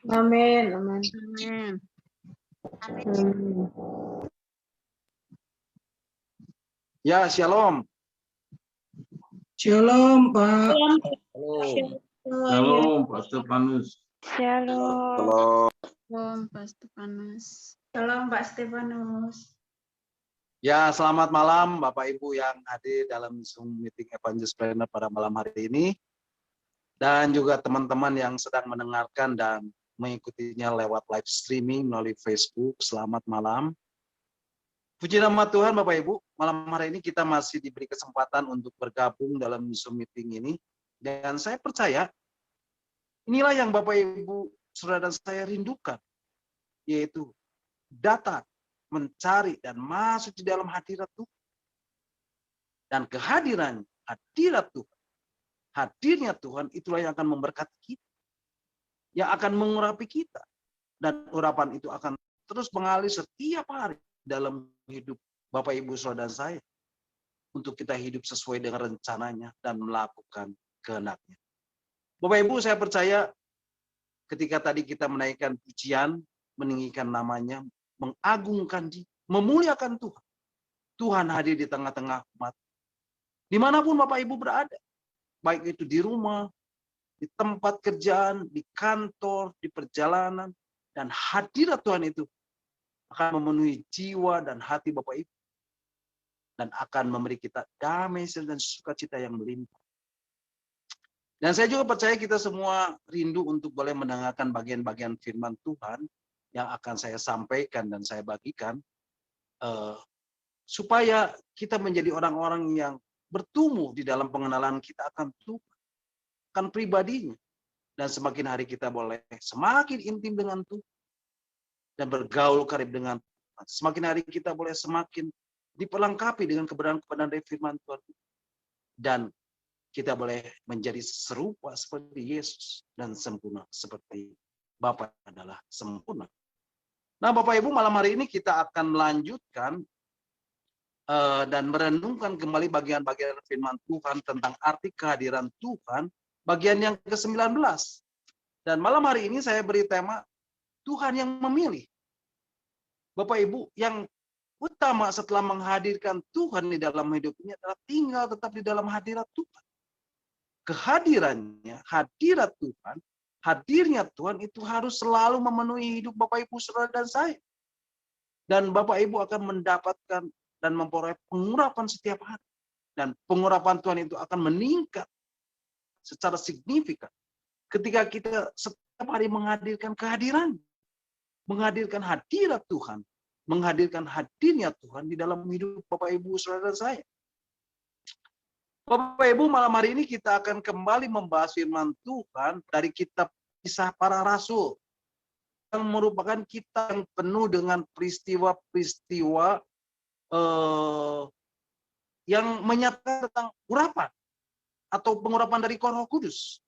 Amin. Amin. Amin. Amin. Ya, shalom. Shalom, Pak. Halo. Shalom, Pak Stefanus. Shalom. Halo. Shalom, Pak Stefanus. Shalom Pak Stefanus. Ya, selamat malam Bapak Ibu yang hadir dalam Zoom meeting Evangelist Planner pada malam hari ini. Dan juga teman-teman yang sedang mendengarkan dan mengikutinya lewat live streaming melalui Facebook. Selamat malam. Puji nama Tuhan Bapak Ibu, malam hari ini kita masih diberi kesempatan untuk bergabung dalam Zoom meeting ini. Dan saya percaya, inilah yang Bapak Ibu, saudara dan saya rindukan, yaitu datang, mencari, dan masuk di dalam hadirat Tuhan. Dan kehadiran, hadirat Tuhan, hadirnya Tuhan, itulah yang akan memberkati kita. Yang akan mengurapi kita. Dan urapan itu akan terus mengalir setiap hari dalam hidup Bapak Ibu saudara dan saya. Untuk kita hidup sesuai dengan rencananya dan melakukan kehendaknya. Bapak Ibu, saya percaya ketika tadi kita menaikkan pujian, meninggikan namanya, mengagungkan dia, memuliakan Tuhan. Tuhan hadir di tengah-tengah umat. Dimanapun Bapak Ibu berada. Baik itu di rumah, di tempat kerjaan, di kantor, di perjalanan. Dan hadirat Tuhan itu akan memenuhi jiwa dan hati Bapak Ibu. Dan akan memberi kita damai dan sukacita yang melimpah. Dan saya juga percaya kita semua rindu untuk boleh mendengarkan bagian-bagian firman Tuhan yang akan saya sampaikan dan saya bagikan. Supaya kita menjadi orang-orang yang bertumbuh di dalam pengenalan kita akan Tuhan, akan pribadinya. Dan semakin hari kita boleh semakin intim dengan Tuhan. Dan bergaul karib dengan Tuhan. Semakin hari kita boleh semakin diperlengkapi dengan kebenaran-kebenaran dari firman Tuhan. Dan kita boleh menjadi serupa seperti Yesus. Dan sempurna seperti Bapa adalah sempurna. Nah Bapak Ibu, malam hari ini kita akan melanjutkan dan merenungkan kembali bagian-bagian firman Tuhan tentang arti kehadiran Tuhan, bagian yang ke-19. Dan malam hari ini saya beri tema, Tuhan yang memilih. Bapak Ibu, yang utama setelah menghadirkan Tuhan di dalam hidup ini adalah tinggal tetap di dalam hadirat Tuhan. Kehadirannya, hadirat Tuhan, hadirnya Tuhan itu harus selalu memenuhi hidup Bapak Ibu, saudara dan saya. Dan Bapak Ibu akan mendapatkan dan memperoleh pengurapan setiap hari. Dan pengurapan Tuhan itu akan meningkat secara signifikan ketika kita setiap hari menghadirkan kehadiran, menghadirkan hadirat Tuhan, menghadirkan hadirnya Tuhan di dalam hidup Bapak Ibu saudara dan saya. Bapak Ibu, malam hari ini kita akan kembali membahas firman Tuhan dari kitab Kisah Para Rasul, yang merupakan kitab yang penuh dengan peristiwa-peristiwa yang menyatakan tentang urapan atau pengurapan dari Roh Kudus.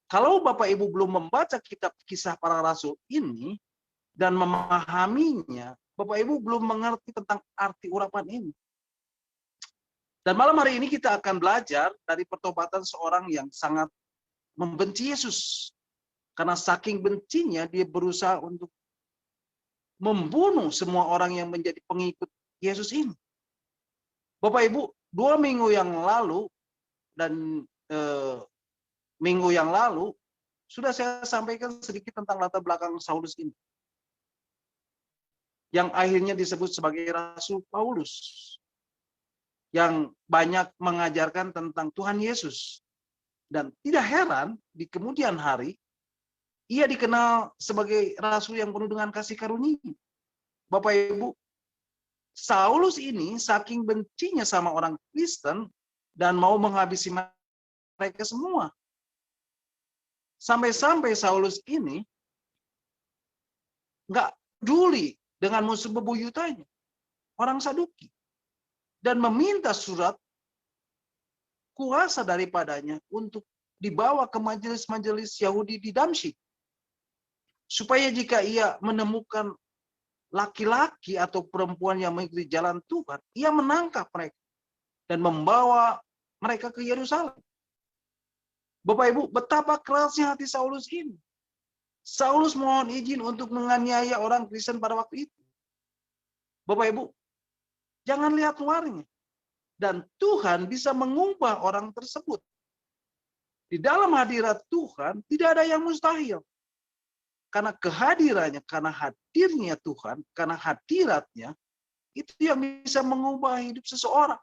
Kalau Bapak Ibu belum membaca kitab Kisah Para Rasul ini dan memahaminya, Bapak Ibu belum mengerti tentang arti urapan ini. Dan malam hari ini kita akan belajar dari pertobatan seorang yang sangat membenci Yesus. Karena saking bencinya dia berusaha untuk membunuh semua orang yang menjadi pengikut Yesus ini. Bapak Ibu, 2 minggu yang lalu dan minggu yang lalu sudah saya sampaikan sedikit tentang latar belakang Saulus ini. Yang akhirnya disebut sebagai Rasul Paulus. Yang banyak mengajarkan tentang Tuhan Yesus. Dan tidak heran di kemudian hari ia dikenal sebagai rasul yang penuh dengan kasih karunia. Bapak Ibu, Saulus ini saking bencinya sama orang Kristen dan mau menghabisi mereka semua. Sampai-sampai Saulus ini nggak peduli dengan musuh bebuyutannya, orang Saduki. Dan meminta surat kuasa daripadanya untuk dibawa ke majelis-majelis Yahudi di Damsyik. Supaya jika ia menemukan laki-laki atau perempuan yang mengikuti jalan Tuhan, ia menangkap mereka dan membawa mereka ke Yerusalem. Bapak Ibu, betapa kerasnya hati Saulus ini. Saulus mohon izin untuk menganiaya orang Kristen pada waktu itu. Bapak Ibu, jangan lihat luarnya. Dan Tuhan bisa mengubah orang tersebut. Di dalam hadirat Tuhan tidak ada yang mustahil. Karena kehadirannya, karena hadirnya Tuhan, karena hadiratnya, itu yang bisa mengubah hidup seseorang.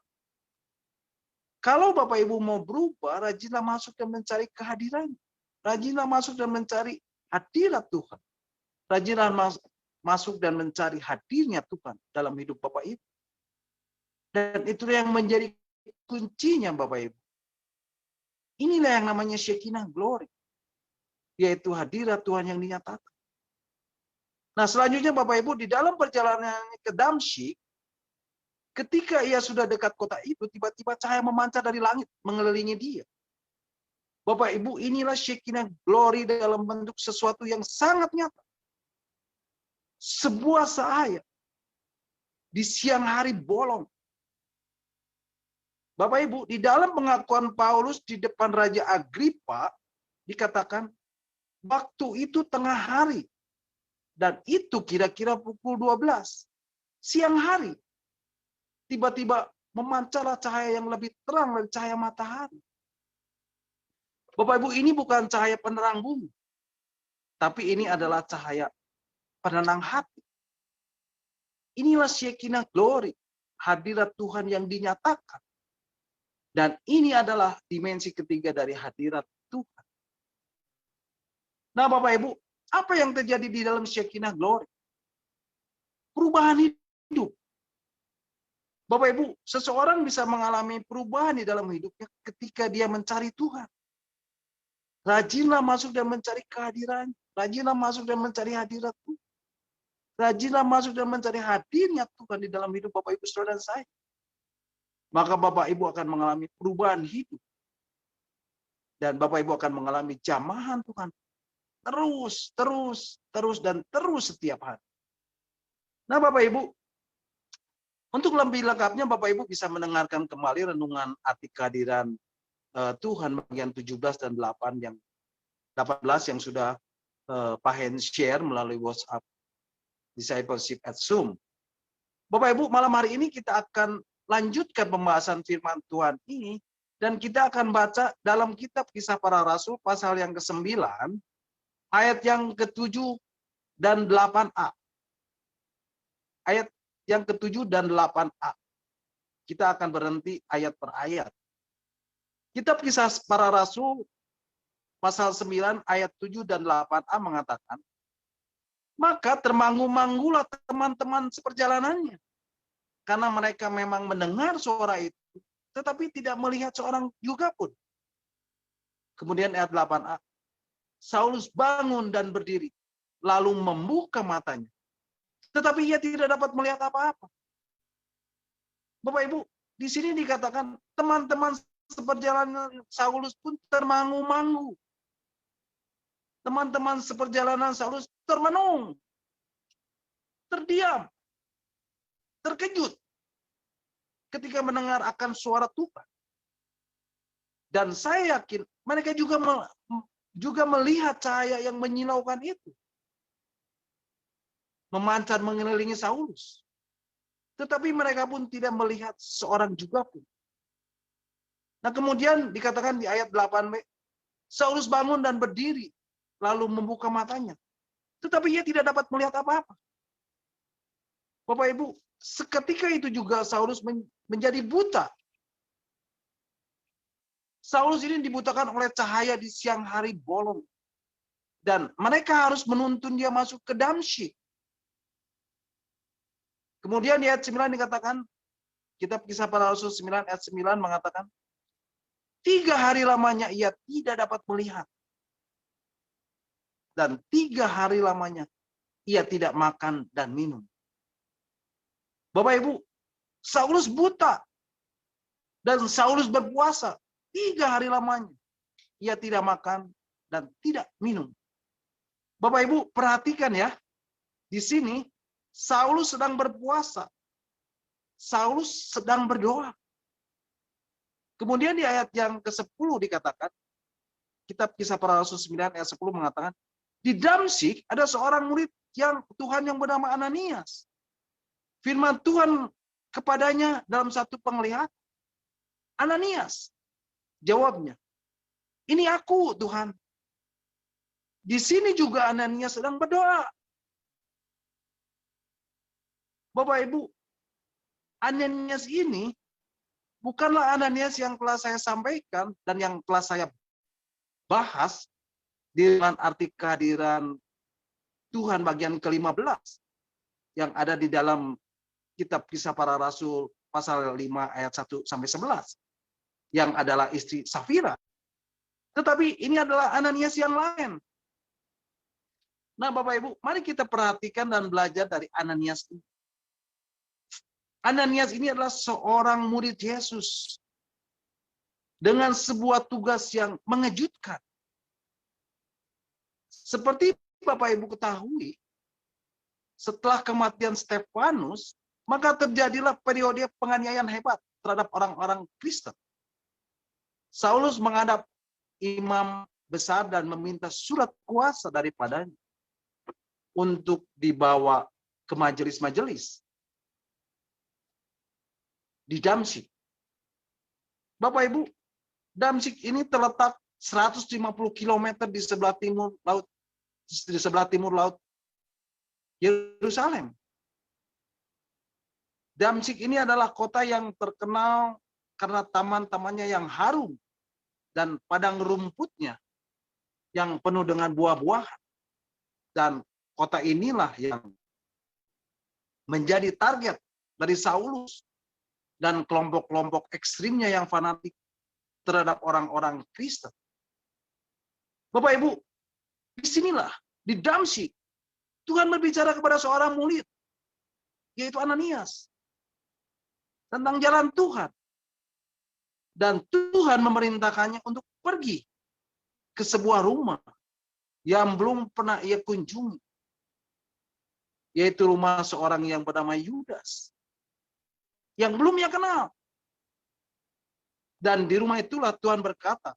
Kalau Bapak Ibu mau berubah, rajinlah masuk dan mencari kehadirannya. Rajinlah masuk dan mencari hadirat Tuhan. Rajinlah masuk dan mencari hadirnya Tuhan dalam hidup Bapak Ibu. Dan itu yang menjadi kuncinya Bapak Ibu. Inilah yang namanya Shekinah Glory. Yaitu hadirat Tuhan yang dinyatakan. Nah selanjutnya Bapak Ibu, di dalam perjalanannya ke Damsyik, ketika ia sudah dekat kota itu, tiba-tiba cahaya memancar dari langit mengelilingi dia. Bapak Ibu, inilah Shekinah Glory dalam bentuk sesuatu yang sangat nyata. Sebuah cahaya di siang hari bolong. Bapak Ibu, di dalam pengakuan Paulus di depan Raja Agripa, dikatakan, waktu itu tengah hari. Dan itu kira-kira pukul 12. Siang hari. Tiba-tiba memancarlah cahaya yang lebih terang dari cahaya matahari. Bapak Ibu, ini bukan cahaya penerang bumi. Tapi ini adalah cahaya penenang hati. Inilah Shekinah Glory. Hadirat Tuhan yang dinyatakan. Dan ini adalah dimensi ketiga dari hadirat Tuhan. Nah Bapak Ibu, apa yang terjadi di dalam Shekinah Glory? Perubahan hidup. Bapak Ibu, seseorang bisa mengalami perubahan di dalam hidupnya ketika dia mencari Tuhan. Rajinlah masuk dan mencari kehadiran. Rajinlah masuk dan mencari hadirat Tuhan. Rajinlah masuk dan mencari hadirnya Tuhan di dalam hidup Bapak Ibu Saudara dan saya. Maka Bapak Ibu akan mengalami perubahan hidup. Dan Bapak Ibu akan mengalami jamahan Tuhan. Terus setiap hari. Nah Bapak Ibu, untuk lebih lengkapnya Bapak Ibu bisa mendengarkan kembali renungan arti kehadiran Tuhan bagian 17 dan 18 yang sudah Pak Hen share melalui WhatsApp Discipleship at Zoom. Bapak Ibu, malam hari ini kita akan lanjutkan pembahasan firman Tuhan ini dan kita akan baca dalam kitab Kisah Para Rasul pasal yang ke-9 ayat yang ke-7 dan 8a. Ayat yang ke-7 dan 8a. Kita akan berhenti ayat per ayat. Kitab Kisah Para Rasul pasal 9 ayat 7 dan 8a mengatakan, maka termangu-manggulah teman-teman seperjalanannya. Karena mereka memang mendengar suara itu, tetapi tidak melihat seorang juga pun. Kemudian ayat 8a, Saulus bangun dan berdiri, lalu membuka matanya. Tetapi ia tidak dapat melihat apa-apa. Bapak Ibu, di sini dikatakan teman-teman seperjalanan Saulus pun termangu-mangu. Teman-teman seperjalanan Saulus termenung, terdiam, terkejut ketika mendengar akan suara Tuhan. Dan saya yakin mereka juga melihat cahaya yang menyilaukan itu. Memancar mengelilingi Saulus. Tetapi mereka pun tidak melihat seorang juga pun. Nah kemudian dikatakan di ayat 8b, Saulus bangun dan berdiri, lalu membuka matanya. Tetapi ia tidak dapat melihat apa-apa. Bapak Ibu, seketika itu juga Saulus menjadi buta. Saulus ini dibutakan oleh cahaya di siang hari bolong. Dan mereka harus menuntun dia masuk ke Damsyik. Kemudian di ayat 9 dikatakan, kitab Kisah Para Rasul 9 ayat 9 mengatakan, 3 hari lamanya ia tidak dapat melihat. Dan 3 hari lamanya ia tidak makan dan minum. Bapak Ibu, Saulus buta. Dan Saulus berpuasa 3 hari lamanya. Ia tidak makan dan tidak minum. Bapak Ibu, perhatikan ya. Di sini, Saulus sedang berpuasa. Saulus sedang berdoa. Kemudian di ayat yang ke-10 dikatakan, kitab Kisah Para Rasul 9 ayat 10 mengatakan, Di Damsyik ada seorang murid yang Tuhan yang bernama Ananias. Firman Tuhan kepadanya dalam satu penglihatan. Ananias, jawabnya, ini aku Tuhan. Di sini juga Ananias sedang berdoa. Bapak Ibu, Ananias ini bukanlah Ananias yang telah saya sampaikan dan yang telah saya bahas di dalam arti kehadiran Tuhan bagian ke-15 yang ada di dalam kitab Kisah Para Rasul pasal 5 ayat 1 sampai 11 yang adalah istri Safira. Tetapi ini adalah Ananias yang lain. Nah, Bapak Ibu, mari kita perhatikan dan belajar dari Ananias ini. Ananias ini adalah seorang murid Yesus dengan sebuah tugas yang mengejutkan. Seperti Bapak Ibu ketahui, setelah kematian Stefanus, maka terjadilah periode penganiayaan hebat terhadap orang-orang Kristen. Saulus menghadap imam besar dan meminta surat kuasa daripadanya untuk dibawa ke majelis-majelis di Damsyik. Bapak Ibu, Damsyik ini terletak 150 km di sebelah timur laut Yerusalem. Damsyik ini adalah kota yang terkenal karena taman-tamannya yang harum dan padang rumputnya yang penuh dengan buah-buahan. Dan kota inilah yang menjadi target dari Saulus dan kelompok-kelompok ekstrimnya yang fanatik terhadap orang-orang Kristen. Bapak Ibu, disinilah, di Damsyik, Tuhan berbicara kepada seorang murid, yaitu Ananias, tentang jalan Tuhan. Dan Tuhan memerintahkannya untuk pergi ke sebuah rumah yang belum pernah ia kunjungi, yaitu rumah seorang yang bernama Yudas, yang belum ia kenal. Dan di rumah itulah Tuhan berkata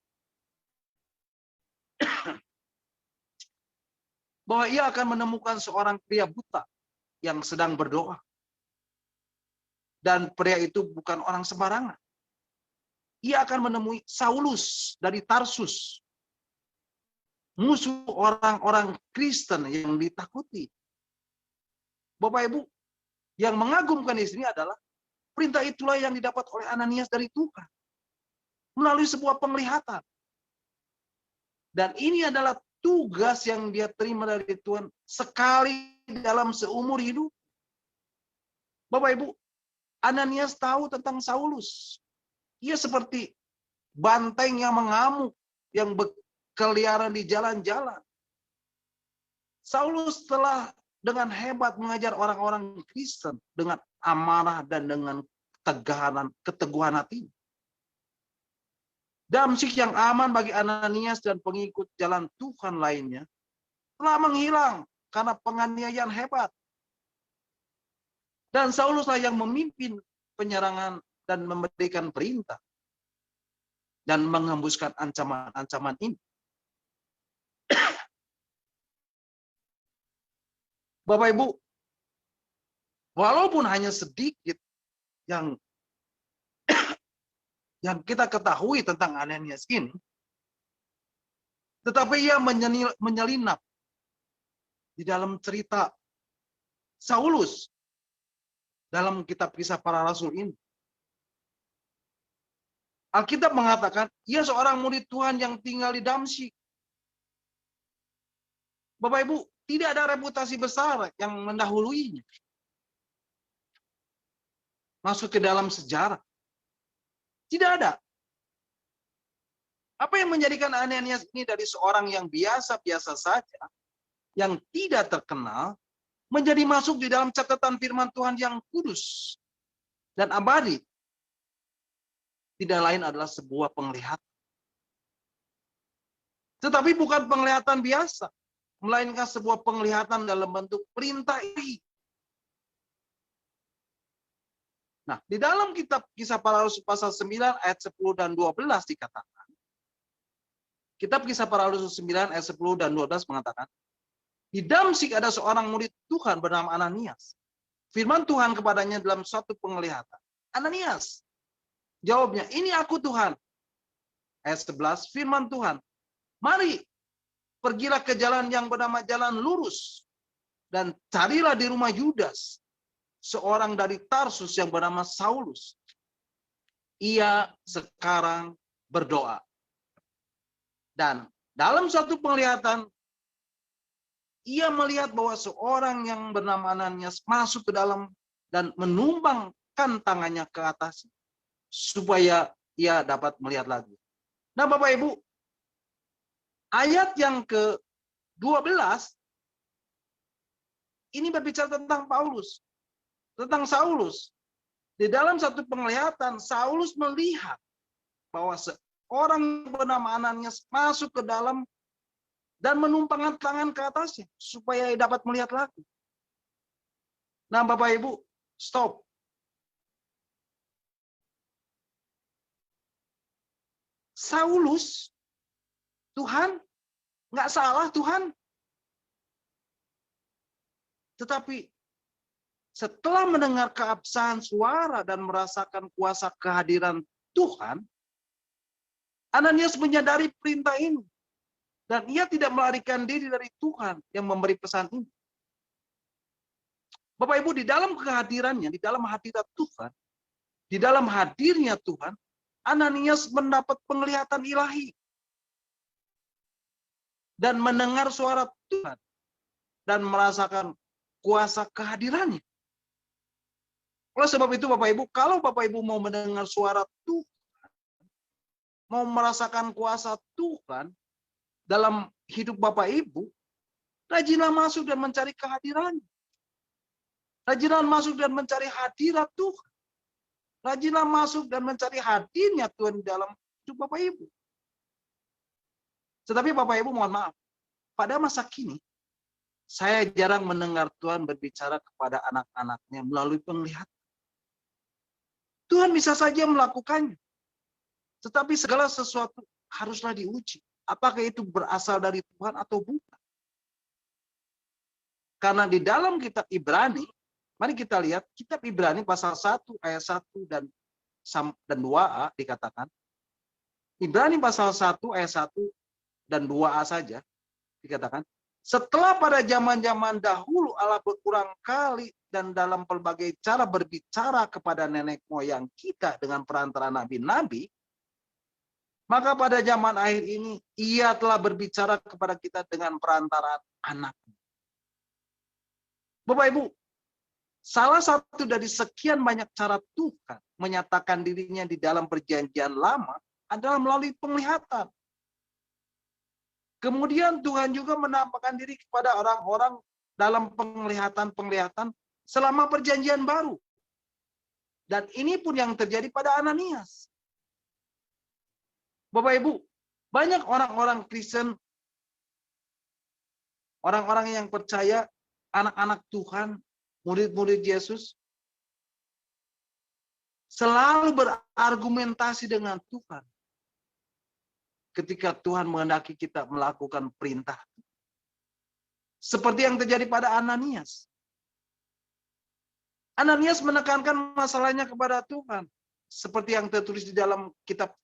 bahwa ia akan menemukan seorang pria buta yang sedang berdoa. Dan pria itu bukan orang sembarangan. Ia akan menemui Saulus dari Tarsus, musuh orang-orang Kristen yang ditakuti. Bapak Ibu, yang mengagumkan di sini adalah perintah itulah yang didapat oleh Ananias dari Tuhan melalui sebuah penglihatan. Dan ini adalah tugas yang dia terima dari Tuhan sekali dalam seumur hidup. Bapak Ibu, Ananias tahu tentang Saulus. Ia seperti banteng yang mengamuk, yang berkeliaran di jalan-jalan. Saulus telah dengan hebat mengajar orang-orang Kristen dengan amarah dan dengan keteguhan hati. Damsyik yang aman bagi Ananias dan pengikut jalan Tuhan lainnya telah menghilang karena penganiayaan hebat. Dan Sauluslah yang memimpin penyerangan dan memberikan perintah dan menghembuskan ancaman-ancaman ini. Bapak Ibu, walaupun hanya sedikit yang kita ketahui tentang Ananias ini, tetapi ia menyelinap di dalam cerita Saulus dalam kitab Kisah Para Rasul ini. Alkitab mengatakan, ia seorang murid Tuhan yang tinggal di Damsyik. Bapak Ibu, tidak ada reputasi besar yang mendahuluinya masuk ke dalam sejarah. Tidak ada. Apa yang menjadikan Ananias ini dari seorang yang biasa-biasa saja, yang tidak terkenal, menjadi masuk di dalam catatan firman Tuhan yang kudus dan abadi? Tidak lain adalah sebuah penglihatan. Tetapi bukan penglihatan biasa, melainkan sebuah penglihatan dalam bentuk perintah ilahi. Nah, di dalam kitab Kisah Para Rasul pasal 9 ayat 10 dan 12 dikatakan, kitab Kisah Para Rasul 9 ayat 10 dan 12 mengatakan, Di Damsyik ada seorang murid Tuhan bernama Ananias. Firman Tuhan kepadanya dalam suatu penglihatan. Ananias. Jawabnya, ini aku Tuhan. Ayat 11, firman Tuhan. Mari, pergilah ke jalan yang bernama jalan lurus. Dan carilah di rumah Yudas. Seorang dari Tarsus yang bernama Saulus. Ia sekarang berdoa. Dan dalam suatu penglihatan, ia melihat bahwa seorang yang bernama Ananias masuk ke dalam dan menumbangkan tangannya ke atas supaya ia dapat melihat lagi. Nah, Bapak Ibu, ayat yang ke-12 ini berbicara tentang Paulus, tentang Saulus. Di dalam satu penglihatan, Saulus melihat bahwa seorang bernama Ananias masuk ke dalam dan menumpangkan tangan ke atasnya supaya dapat melihat lagi. Nah, Bapak Ibu, stop. Saulus, Tuhan, nggak salah Tuhan. Tetapi setelah mendengar keabsahan suara dan merasakan kuasa kehadiran Tuhan, Ananias menyadari perintah ini. Dan ia tidak melarikan diri dari Tuhan yang memberi pesan ini. Bapak Ibu, di dalam kehadirannya, di dalam hadirat Tuhan, di dalam hadirnya Tuhan, Ananias mendapat penglihatan ilahi. Dan mendengar suara Tuhan. Dan merasakan kuasa kehadirannya. Oleh sebab itu Bapak Ibu, kalau Bapak Ibu mau mendengar suara Tuhan, mau merasakan kuasa Tuhan, dalam hidup Bapak Ibu, rajinlah masuk dan mencari kehadirannya. Rajinlah masuk dan mencari hadirat Tuhan. Rajinlah masuk dan mencari hadirnya Tuhan di dalam hidup Bapak Ibu. Tetapi Bapak Ibu mohon maaf, pada masa kini, saya jarang mendengar Tuhan berbicara kepada anak-anaknya melalui penglihatan. Tuhan bisa saja melakukannya. Tetapi segala sesuatu haruslah diuji. Apakah itu berasal dari Tuhan atau bukan? Karena di dalam kitab Ibrani, mari kita lihat kitab Ibrani pasal 1 ayat 1 dan 2a dikatakan. Ibrani pasal 1 ayat 1 dan 2a saja dikatakan. Setelah pada zaman-zaman dahulu Allah berulang kali dan dalam pelbagai cara berbicara kepada nenek moyang kita dengan perantara nabi-nabi, maka pada zaman akhir ini, ia telah berbicara kepada kita dengan perantaraan anaknya. Bapak Ibu, salah satu dari sekian banyak cara Tuhan menyatakan dirinya di dalam perjanjian lama adalah melalui penglihatan. Kemudian Tuhan juga menampakkan diri kepada orang-orang dalam penglihatan-penglihatan selama perjanjian baru. Dan ini pun yang terjadi pada Ananias. Bapak Ibu, banyak orang-orang Kristen, orang-orang yang percaya, anak-anak Tuhan, murid-murid Yesus, selalu berargumentasi dengan Tuhan. Ketika Tuhan menghendaki kita melakukan perintah. Seperti yang terjadi pada Ananias. Ananias menekankan masalahnya kepada Tuhan. Seperti yang tertulis di dalam kitab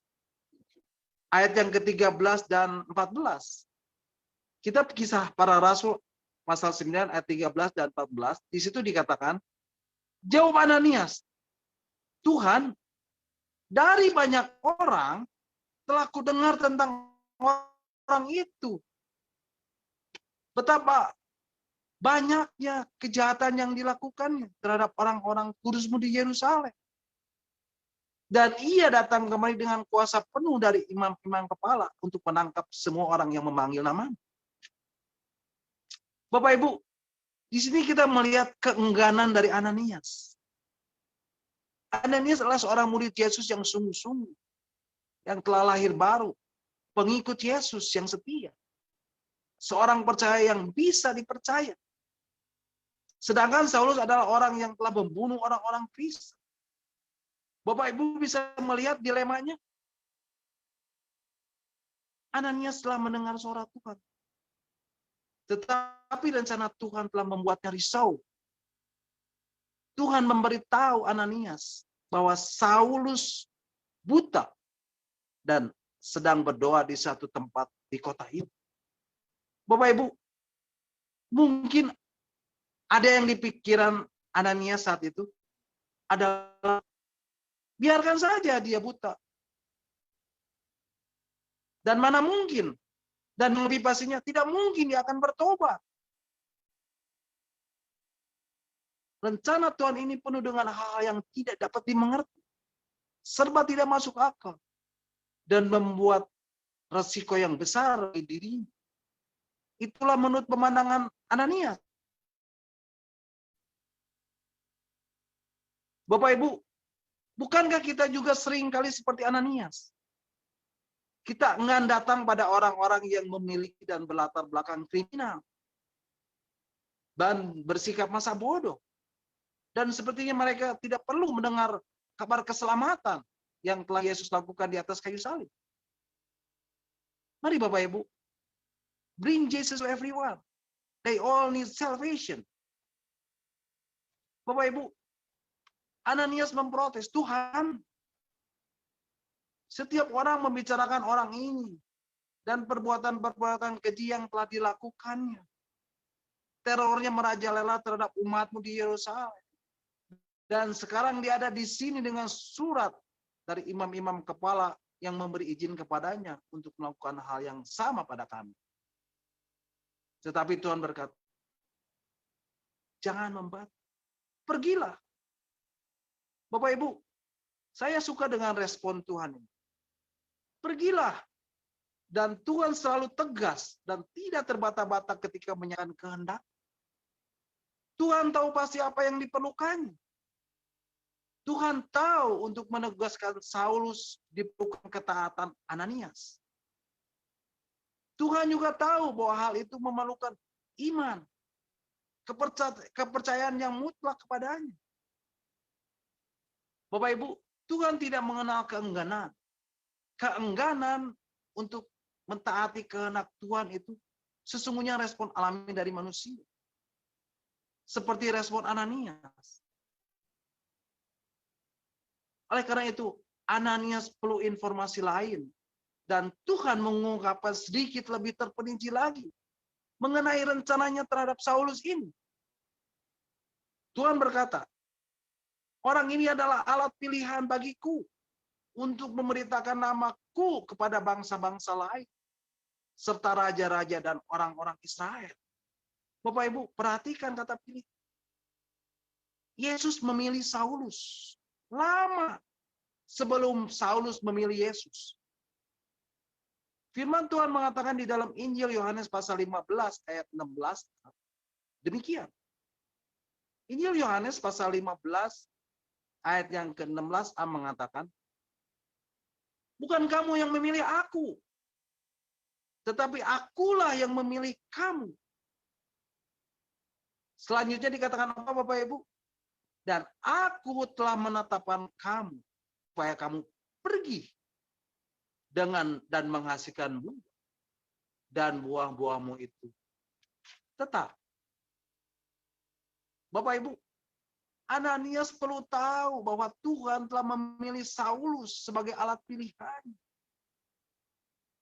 ayat yang ke-13 dan 14. Kitab Kisah Para Rasul pasal 9 ayat 13 dan 14, di situ dikatakan, jawab Ananias, Tuhan, dari banyak orang telah kudengar tentang orang itu. Betapa banyaknya kejahatan yang dilakukannya terhadap orang-orang kudusmu di Yerusalem. Dan ia datang kemari dengan kuasa penuh dari imam-imam kepala untuk menangkap semua orang yang memanggil nama. Bapak Ibu, di sini kita melihat keengganan dari Ananias. Ananias adalah seorang murid Yesus yang sungguh-sungguh, yang telah lahir baru, pengikut Yesus yang setia. Seorang percaya yang bisa dipercaya. Sedangkan Saulus adalah orang yang telah membunuh orang-orang Kristen. Bapak Ibu bisa melihat dilemanya. Ananias telah mendengar suara Tuhan. Tetapi rencana Tuhan telah membuatnya risau. Tuhan memberitahu Ananias bahwa Saulus buta dan sedang berdoa di satu tempat di kota itu. Bapak Ibu, mungkin ada yang di pikiran Ananias saat itu adalah biarkan saja dia buta. Dan mana mungkin, dan lebih pastinya tidak mungkin dia akan bertobat. Rencana Tuhan ini penuh dengan hal yang tidak dapat dimengerti. Serba tidak masuk akal. Dan membuat resiko yang besar bagi dirinya. Itulah menurut pemandangan Ananias. Bapak Ibu, bukankah kita juga sering kali seperti Ananias? Kita enggan datang pada orang-orang yang memiliki dan berlatar belakang kriminal. Dan bersikap masa bodoh. Dan sepertinya mereka tidak perlu mendengar kabar keselamatan yang telah Yesus lakukan di atas kayu salib. Mari Bapak Ibu, bring Jesus to everyone. They all need salvation. Bapak Ibu, Ananias memprotes, Tuhan, setiap orang membicarakan orang ini dan perbuatan-perbuatan keji yang telah dilakukannya. Terornya merajalela terhadap umatmu di Yerusalem. Dan sekarang dia ada di sini dengan surat dari imam-imam kepala yang memberi izin kepadanya untuk melakukan hal yang sama pada kami. Tetapi Tuhan berkata, jangan membantu. Pergilah. Bapak Ibu, saya suka dengan respon Tuhan ini. Pergilah. Dan Tuhan selalu tegas dan tidak terbata-bata ketika menyatakan kehendak. Tuhan tahu pasti apa yang diperlukannya. Tuhan tahu untuk menegaskan Saulus diperlukan ketaatan Ananias. Tuhan juga tahu bahwa hal itu memerlukan iman, kepercayaan yang mutlak kepadanya. Bapak Ibu, Tuhan tidak mengenal keengganan. Keengganan untuk mentaati kehendak Tuhan itu sesungguhnya respon alami dari manusia. Seperti respon Ananias. Oleh karena itu, Ananias perlu informasi lain. Dan Tuhan mengungkapkan sedikit lebih terperinci lagi mengenai rencananya terhadap Saulus ini. Tuhan berkata, orang ini adalah alat pilihan bagiku untuk memberitakan namaku kepada bangsa-bangsa lain, serta raja-raja dan orang-orang Israel. Bapak Ibu, perhatikan kata pilih. Yesus memilih Saulus. Lama sebelum Saulus memilih Yesus. Firman Tuhan mengatakan di dalam Injil Yohanes pasal 15 ayat 16. Demikian. Injil Yohanes pasal 15 ayat yang ke-16a mengatakan, bukan kamu yang memilih aku, tetapi akulah yang memilih kamu. Selanjutnya dikatakan apa Bapak Ibu? Dan aku telah menetapkan kamu supaya kamu pergi dengan dan menghasilkan buah, dan buah-buahmu itu tetap. Bapak Ibu, Ananias perlu tahu bahwa Tuhan telah memilih Saulus sebagai alat pilihan.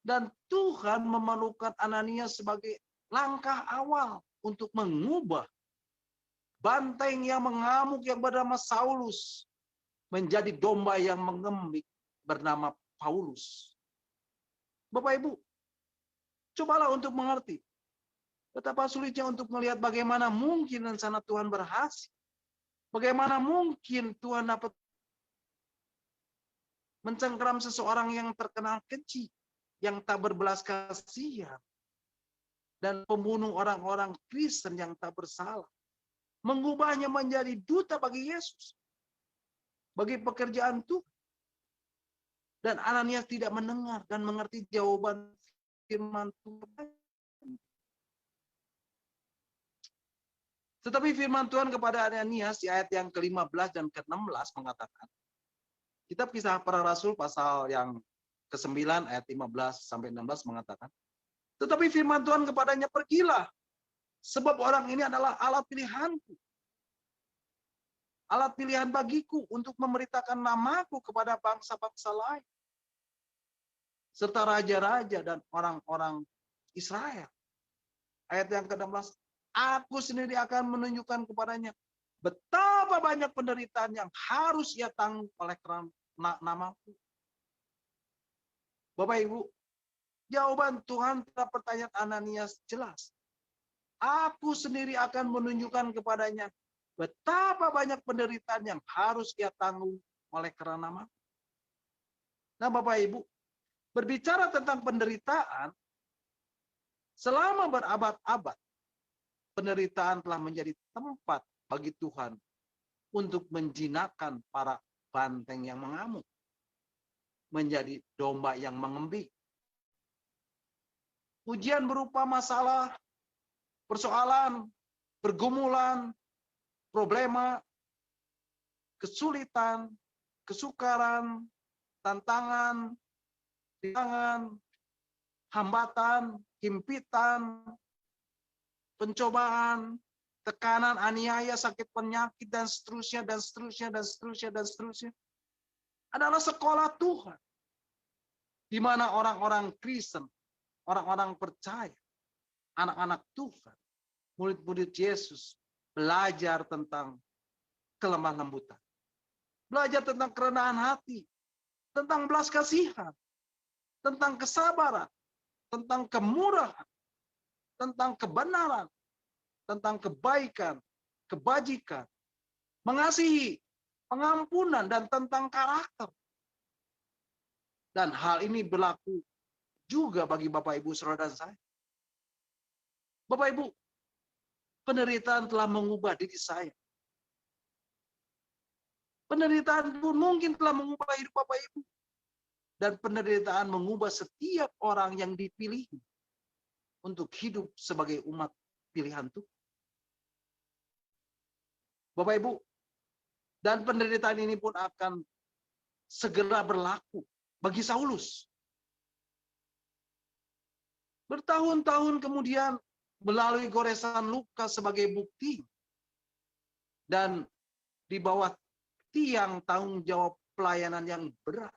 Dan Tuhan memerlukan Ananias sebagai langkah awal untuk mengubah banteng yang mengamuk yang bernama Saulus menjadi domba yang mengembik bernama Paulus. Bapak Ibu, cobalah untuk mengerti betapa sulitnya untuk melihat bagaimana mungkin rencana Tuhan berhasil. Bagaimana mungkin Tuhan dapat mencengkeram seseorang yang terkenal keji, yang tak berbelas kasihan, dan pembunuh orang-orang Kristen yang tak bersalah. Mengubahnya menjadi duta bagi Yesus. Bagi pekerjaan Tuhan. Dan Ananias tidak mendengar dan mengerti jawaban firman Tuhan. Tetapi firman Tuhan kepada Ananias di ayat yang ke-15 dan ke-16 mengatakan, kitab Kisah Para Rasul pasal yang ke-9 ayat 15 sampai 16 mengatakan, tetapi firman Tuhan kepadanya, pergilah Sebab orang ini adalah alat pilihanku. Alat pilihan bagiku untuk memberitakan namaku kepada bangsa-bangsa lain. Serta raja-raja dan orang-orang Israel. Ayat yang ke-16. Aku sendiri akan menunjukkan kepadanya betapa banyak penderitaan yang harus ia tanggung oleh namaku. Bapak Ibu, jawaban Tuhan terhadap pertanyaan Ananias jelas. Aku sendiri akan menunjukkan kepadanya betapa banyak penderitaan yang harus ia tanggung oleh karena namaku. Nah Bapak Ibu, berbicara tentang penderitaan, selama berabad-abad, penderitaan telah menjadi tempat bagi Tuhan untuk menjinakkan para banteng yang mengamuk, menjadi domba yang mengembik. Ujian berupa masalah, persoalan, pergumulan, problema, kesulitan, kesukaran, tantangan, hambatan, himpitan, pencobaan, tekanan, aniaya, sakit penyakit, dan seterusnya, dan seterusnya, dan seterusnya, dan seterusnya, adalah sekolah Tuhan. Di mana orang-orang Kristen, orang-orang percaya, anak-anak Tuhan, murid-murid Yesus, belajar tentang kelemah lembutan. Belajar tentang kerendahan hati, tentang belas kasihan, tentang kesabaran, tentang kemurahan, tentang kebenaran, tentang kebaikan, kebajikan, mengasihi, pengampunan, dan tentang karakter. Dan hal ini berlaku juga bagi Bapak, Ibu, Saudara, dan saya. Bapak, Ibu, penderitaan telah mengubah diri saya. Penderitaan pun mungkin telah mengubah hidup Bapak, Ibu. Dan penderitaan mengubah setiap orang yang dipilih untuk hidup sebagai umat pilihan Tuhan. Bapak, Ibu, dan penderitaan ini pun akan segera berlaku bagi Saulus. Bertahun-tahun kemudian melalui goresan luka sebagai bukti dan di bawah tiang tanggung jawab pelayanan yang berat.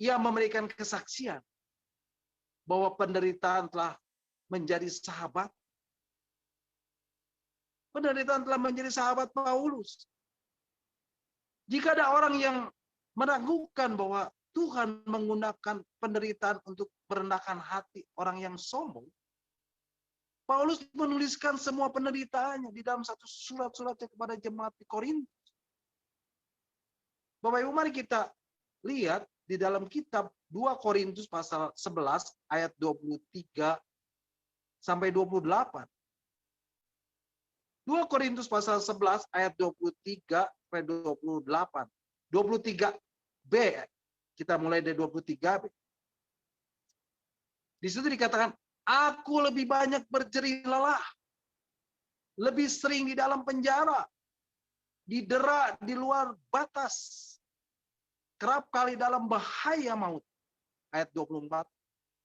Ia memberikan kesaksian bahwa penderitaan telah menjadi sahabat. Penderitaan telah menjadi sahabat Paulus. Jika ada orang yang meragukan bahwa Tuhan menggunakan penderitaan untuk merendahkan hati orang yang sombong, Paulus menuliskan semua penderitaannya di dalam satu surat-suratnya kepada jemaat di Korintus. Bapak Ibu, mari kita lihat di dalam kitab 2 Korintus pasal 11 ayat 23 sampai 28. 2 Korintus pasal 11 ayat 23 sampai 28. 23b, kita mulai dari 23b. Di situ dikatakan, aku lebih banyak berjerih lelah, lebih sering di dalam penjara, didera di luar batas, kerap kali dalam bahaya maut. Ayat 24.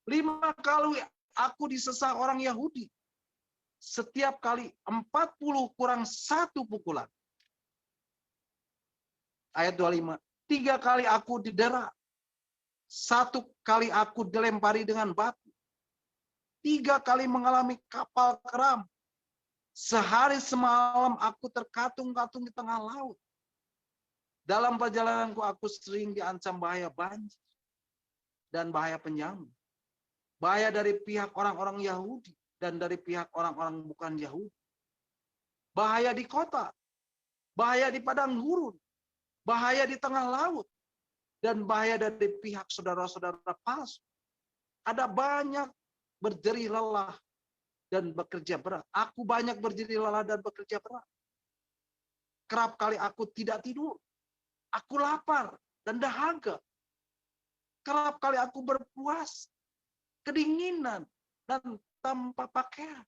5 kali aku disesah orang Yahudi, setiap kali 40 kurang 1 pukulan. Ayat 25. 3 kali aku didera, 1 kali aku dilempari dengan batu, 3 kali mengalami kapal keram, sehari semalam aku terkatung-katung di tengah laut. Dalam perjalananku aku sering diancam bahaya banjir dan bahaya penyamun. Bahaya dari pihak orang-orang Yahudi dan dari pihak orang-orang bukan Yahudi. Bahaya di kota, bahaya di padang gurun, bahaya di tengah laut, dan bahaya dari pihak saudara-saudara palsu. Ada banyak berjerih lelah dan bekerja berat. Aku banyak berjerih lelah dan bekerja berat. Kerap kali aku tidak tidur. Aku lapar dan dahaga. Kerap kali aku berpuas, kedinginan, dan tanpa pakaian.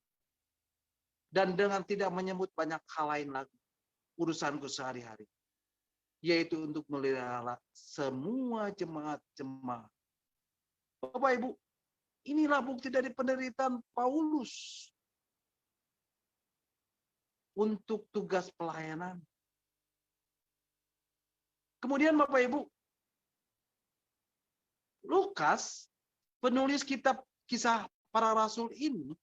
Dan dengan tidak menyebut banyak hal lain lagi, urusanku sehari-hari, yaitu untuk melihara semua jemaat-jemaat. Bapak Ibu, Inilah bukti dari penderitaan Paulus untuk tugas pelayanan. Kemudian Bapak Ibu, Lukas, penulis kitab Kisah Para Rasul ini,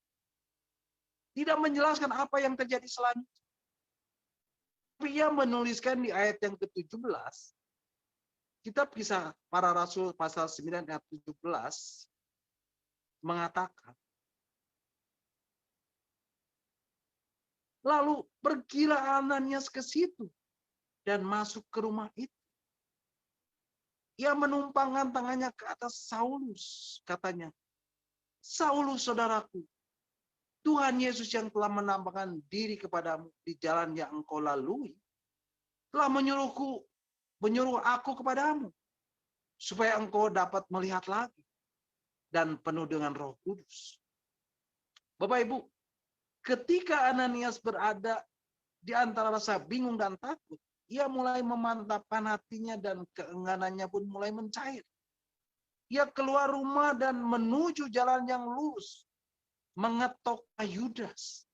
tidak menjelaskan apa yang terjadi selanjutnya. Tapi ia menuliskan di ayat yang ke-17, kitab Kisah Para Rasul pasal 9 ayat 17, mengatakan, lalu pergilah Ananias ke situ dan masuk ke rumah itu. Ia menumpangkan tangannya ke atas Saulus, katanya, Saulus saudaraku, Tuhan Yesus yang telah menampakkan diri kepadamu di jalan yang engkau lalui, telah menyuruh aku kepadamu, supaya engkau dapat melihat lagi dan penuh dengan Roh Kudus. Bapak Ibu, ketika Ananias berada di antara rasa bingung dan takut, ia mulai memantapkan hatinya dan keengganannya pun mulai mencair. Ia keluar rumah dan menuju jalan yang lurus, mengetok Yudas.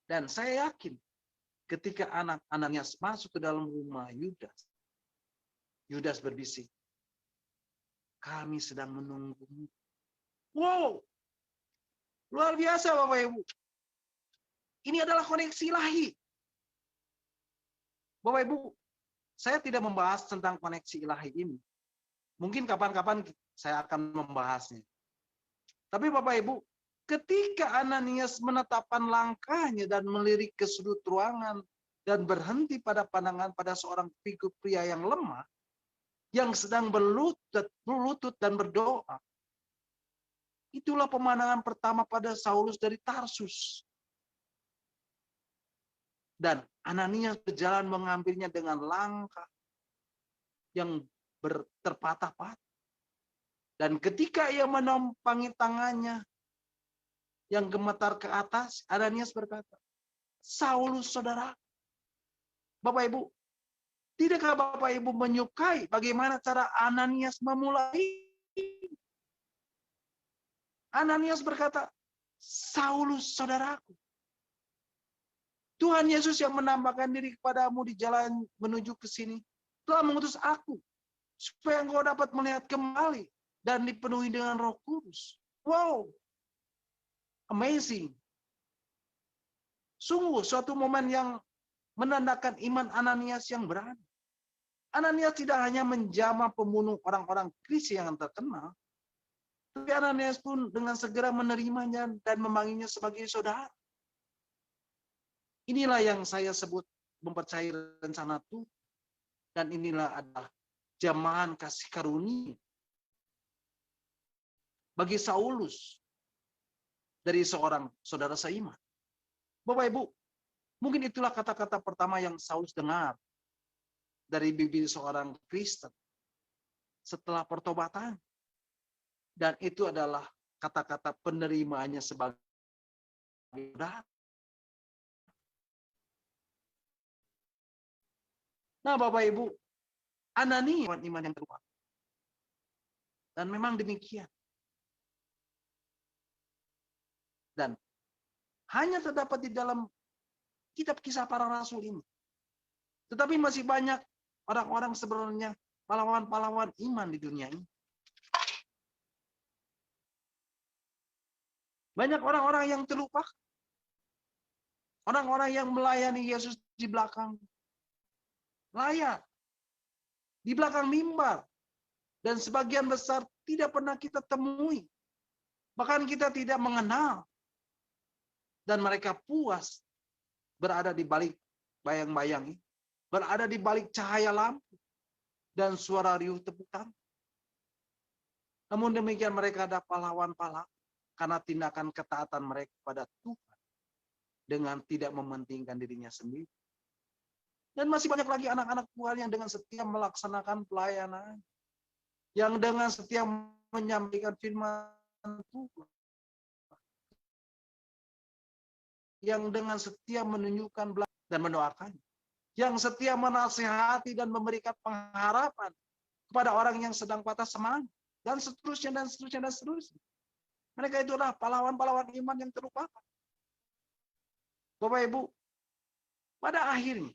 Dan saya yakin ketika anak Ananias masuk ke dalam rumah Yudas, Yudas berbisik, kami sedang menunggumu. Wow, luar biasa Bapak Ibu. Ini adalah koneksi ilahi. Bapak Ibu, saya tidak membahas tentang koneksi ilahi ini. Mungkin kapan-kapan saya akan membahasnya. Tapi Bapak Ibu, ketika Ananias menetapkan langkahnya dan melirik ke sudut ruangan dan berhenti pada pandangan pada seorang figur pria yang lemah, yang sedang berlutut dan berdoa, itulah pemandangan pertama pada Saulus dari Tarsus. Dan Ananias berjalan mengambilnya dengan langkah yang terpatah-patah. Dan ketika ia menumpangi tangannya yang gemetar ke atas, Ananias berkata, Saulus saudara. Bapak Ibu, tidakkah Bapak Ibu menyukai bagaimana cara Ananias memulai? Ananias berkata, Saulus saudaraku. Tuhan Yesus yang menampakkan diri kepadamu di jalan menuju ke sini telah mengutus aku supaya engkau dapat melihat kembali dan dipenuhi dengan Roh Kudus. Wow, amazing. Sungguh suatu momen yang menandakan iman Ananias yang berani. Ananias tidak hanya menjamah pembunuh orang-orang Kristen yang terkenal, tapi Ananias pun dengan segera menerimanya dan memanggilnya sebagai saudara. Inilah yang saya sebut mempercayai rencana Tuhan. Dan inilah adalah jamahan kasih karunia bagi Saulus dari seorang saudara seiman. Bapak Ibu, mungkin itulah kata-kata pertama yang Saulus dengar dari bibir seorang Kristen setelah pertobatan. Dan itu adalah kata-kata penerimaannya sebagai saudara. Nah, Bapak Ibu, Ananias iman yang keluar. Dan memang demikian. Dan hanya terdapat di dalam kitab Kisah Para Rasul ini. Tetapi masih banyak orang-orang sebenarnya pahlawan-pahlawan iman di dunia ini. Banyak orang-orang yang terlupakan. Orang-orang yang melayani Yesus di belakang layar, di belakang mimbar, dan sebagian besar tidak pernah kita temui. Bahkan kita tidak mengenal. Dan mereka puas berada di balik bayang-bayang ini, berada di balik cahaya lampu dan suara riuh tepuk tangan. Namun demikian mereka ada pahlawan-pahlawan karena tindakan ketaatan mereka pada Tuhan dengan tidak mementingkan dirinya sendiri. Dan masih banyak lagi anak-anak Tuhan yang dengan setia melaksanakan pelayanan, yang dengan setia menyampaikan firman Tuhan, yang dengan setia menunjukkan dan mendoakan, yang setia menasihati dan memberikan pengharapan kepada orang yang sedang patah semangat, dan seterusnya, dan seterusnya, dan seterusnya. Mereka itu adalah pahlawan-pahlawan iman yang terlupakan. Bapak Ibu, pada akhirnya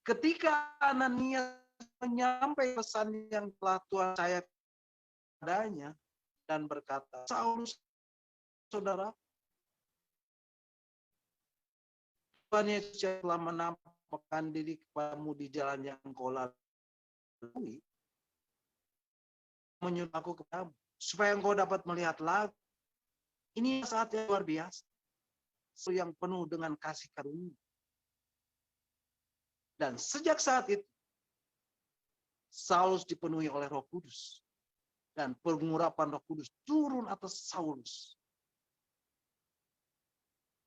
ketika Ananias menyampaikan pesan yang telah Tuhan saya padanya dan berkata, Saulus, saudara, Tuhan Yesus telah menampakkan diri kepadamu di jalan yang engkau lalui, menyuruh aku kepadamu, supaya engkau dapat melihat lagi. Ini saat yang luar biasa, yang penuh dengan kasih karunia. Dan sejak saat itu, Saulus dipenuhi oleh Roh Kudus. Dan pengurapan Roh Kudus turun atas Saulus.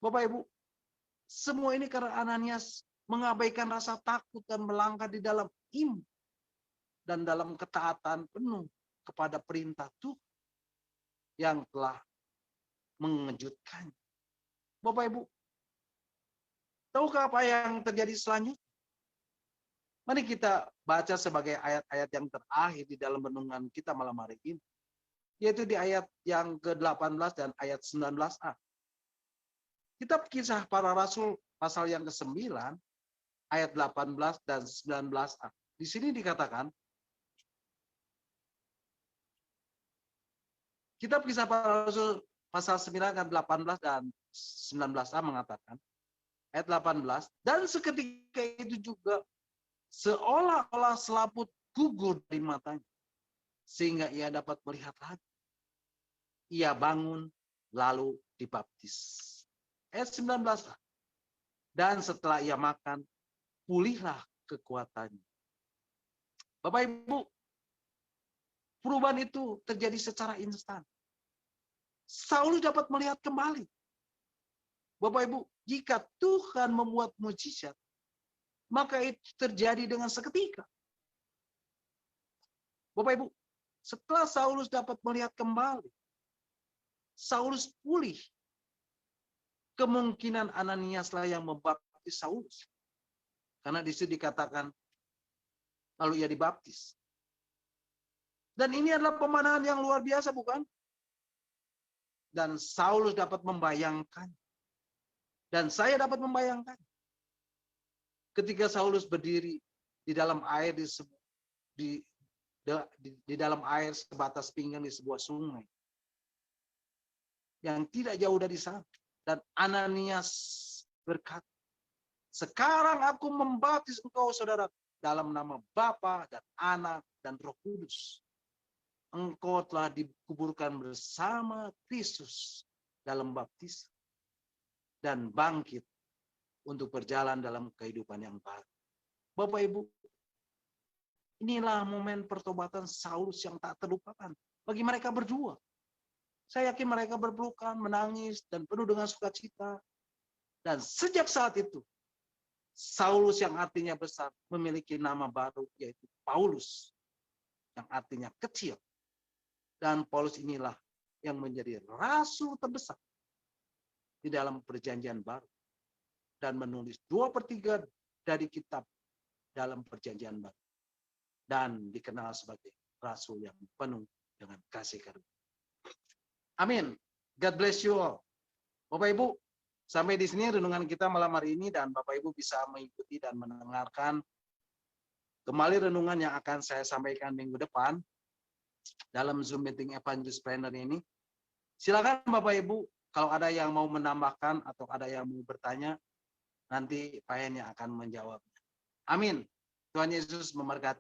Bapak Ibu, semua ini karena Ananias mengabaikan rasa takut dan melangkah di dalam iman dan dalam ketaatan penuh kepada perintah Tuhan yang telah mengejutkannya. Bapak Ibu, tahukah apa yang terjadi selanjutnya? Mari kita baca sebagai ayat-ayat yang terakhir di dalam renungan kita malam hari ini. Yaitu di ayat yang ke-18 dan ayat 19a. Kitab Kisah Para Rasul pasal yang ke-9, ayat 18 dan 19a. Di sini dikatakan, Kitab Kisah Para Rasul pasal 9 ayat 18 dan 19a mengatakan, ayat 18, dan seketika itu juga seolah-olah selaput gugur dari matanya, sehingga ia dapat melihat lagi. Ia bangun, lalu dibaptis. Ayat 19. Dan setelah ia makan, pulihlah kekuatannya. Bapak Ibu, perubahan itu terjadi secara instan. Saulus dapat melihat kembali. Bapak Ibu, jika Tuhan membuat mujizat, maka itu terjadi dengan seketika. Bapak Ibu, setelah Saulus dapat melihat kembali, Saulus pulih. Kemungkinan Ananias lah yang membaptis Saulus. Karena di situ dikatakan, lalu ia dibaptis. Dan ini adalah pemandangan yang luar biasa, bukan? Dan Saulus dapat membayangkan. Dan saya dapat membayangkan. Ketika Saulus berdiri di dalam air di dalam air sebatas pinggang di sebuah sungai yang tidak jauh dari sana, dan Ananias berkata, sekarang aku membaptis engkau saudara dalam nama Bapa dan Anak dan Roh Kudus. Engkau telah dikuburkan bersama Kristus dalam baptis dan bangkit untuk berjalan dalam kehidupan yang baru. Bapak Ibu, inilah momen pertobatan Saulus yang tak terlupakan bagi mereka berdua. Saya yakin mereka berpelukan, menangis, dan penuh dengan sukacita. Dan sejak saat itu, Saulus yang artinya besar memiliki nama baru, yaitu Paulus, yang artinya kecil. Dan Paulus inilah yang menjadi rasul terbesar di dalam perjanjian baru. Dan menulis 2/3 dari kitab dalam perjanjian baru. Dan dikenal sebagai rasul yang penuh dengan kasih karunia. Amin. God bless you all. Bapak Ibu, sampai di sini renungan kita malam hari ini, dan Bapak Ibu bisa mengikuti dan mendengarkan kembali renungan yang akan saya sampaikan minggu depan dalam Zoom meeting Evangelist Planner ini. Silakan Bapak Ibu, kalau ada yang mau menambahkan atau ada yang mau bertanya, nanti Pak Hen yang akan menjawabnya. Amin. Tuhan Yesus memberkati.